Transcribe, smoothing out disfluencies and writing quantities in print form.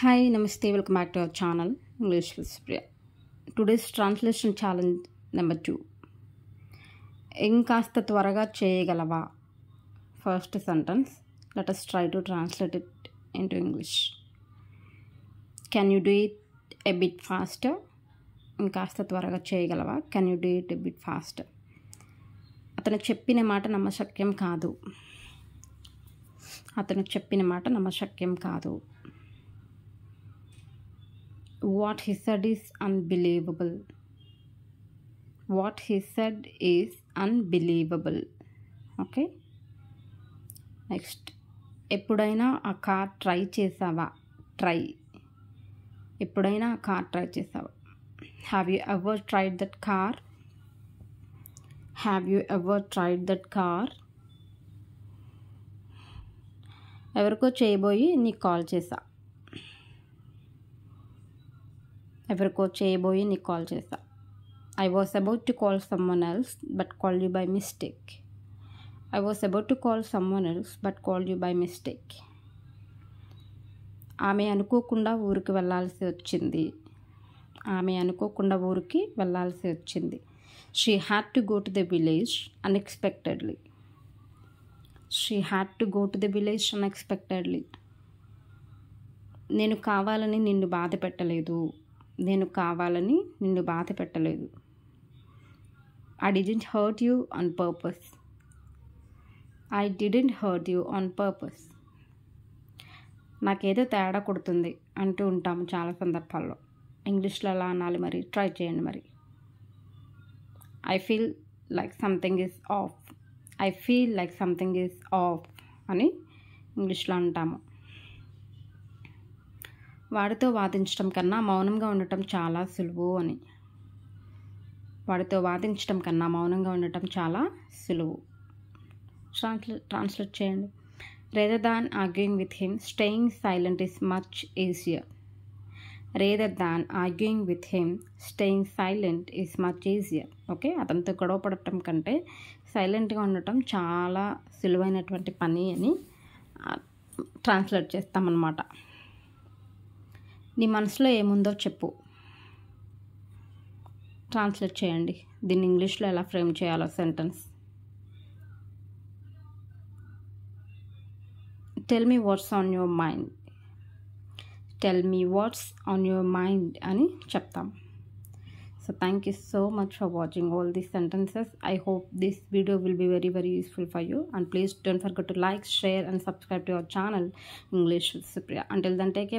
Hi, Namaste, welcome back to our channel, English with Supriya. Today's translation challenge number 2. ఇంకాస్త త్వరగా చేయగలవా? First sentence. Let us try to translate it into English. Can you do it a bit faster? ఇంకాస్త త్వరగా చేయగలవా? Can you do it a bit faster? అతను చెప్పిన మాట నమ్మశక్యం కాదు. అతను చెప్పిన మాట నమ్మశక్యం కాదు. What he said is unbelievable. What he said is unbelievable. Okay. Next. ఎప్పుడైనా ఆ కార్ ట్రై చేసావా? ట్రై. ఎప్పుడైనా ఆ కార్ ట్రై చేసావా? Have you ever tried that car? Have you ever tried that car? ఎవరికో చేయబోయి నీకు కాల్ చేసా. ఎవరికో చేయబోయి నీకు కాల్ చేసా. I was about to call someone else but called you by mistake. I was about to call someone else but called you by mistake. ఆమె అనుకోకుండా ఊరికి వెళ్ళాల్సి వచ్చింది. ఆమె అనుకోకుండా ఊరికి వెళ్ళాల్సి వచ్చింది. She had to go to the village unexpectedly. She had to go to the village unexpectedly. నేను కావాలని నిన్ను బాధ పెట్టలేదు. నేను కావాలని నిన్ను బాధ పెట్టలేదు. I didn't hurt you on purpose. I didn't hurt you on purpose. నాకేదో తేడా కొడుతుంది అంటూ ఉంటాము చాలా సందర్భాల్లో. ఇంగ్లీష్లో ఎలా అనాలి మరి? ట్రై చేయండి మరి. I feel like something is off. I feel like something is off అని ఇంగ్లీష్లో అంటాము. వాడితో వాదించడం కన్నా మౌనంగా ఉండటం చాలా సులువు అని. వాడితో వాదించడం కన్నా మౌనంగా ఉండటం చాలా సులువు. ట్రాన్స్లేట్ చేయండి. Rather than arguing with him, staying silent is much easier. Rather than arguing with him, staying silent is much easier. Okay, అతనితో గొడవ పడటం కంటే సైలెంట్గా ఉండటం చాలా సులువైనటువంటి పని అని ట్రాన్స్లేట్ చేస్తామన్నమాట. నీ మనసులో ఏముందో చెప్పు. ట్రాన్స్లేట్ చేయండి. దీన్ని ఇంగ్లీష్లో ఎలా ఫ్రేమ్ చేయాలో sentence. Tell me what's on your mind. Tell me what's on your mind అని చెప్తాం. So thank you so much for watching all these sentences. I hope this video will be very, very useful for you. And please don't forget to like, share and subscribe to our channel, English with Supriya. Until then, take care.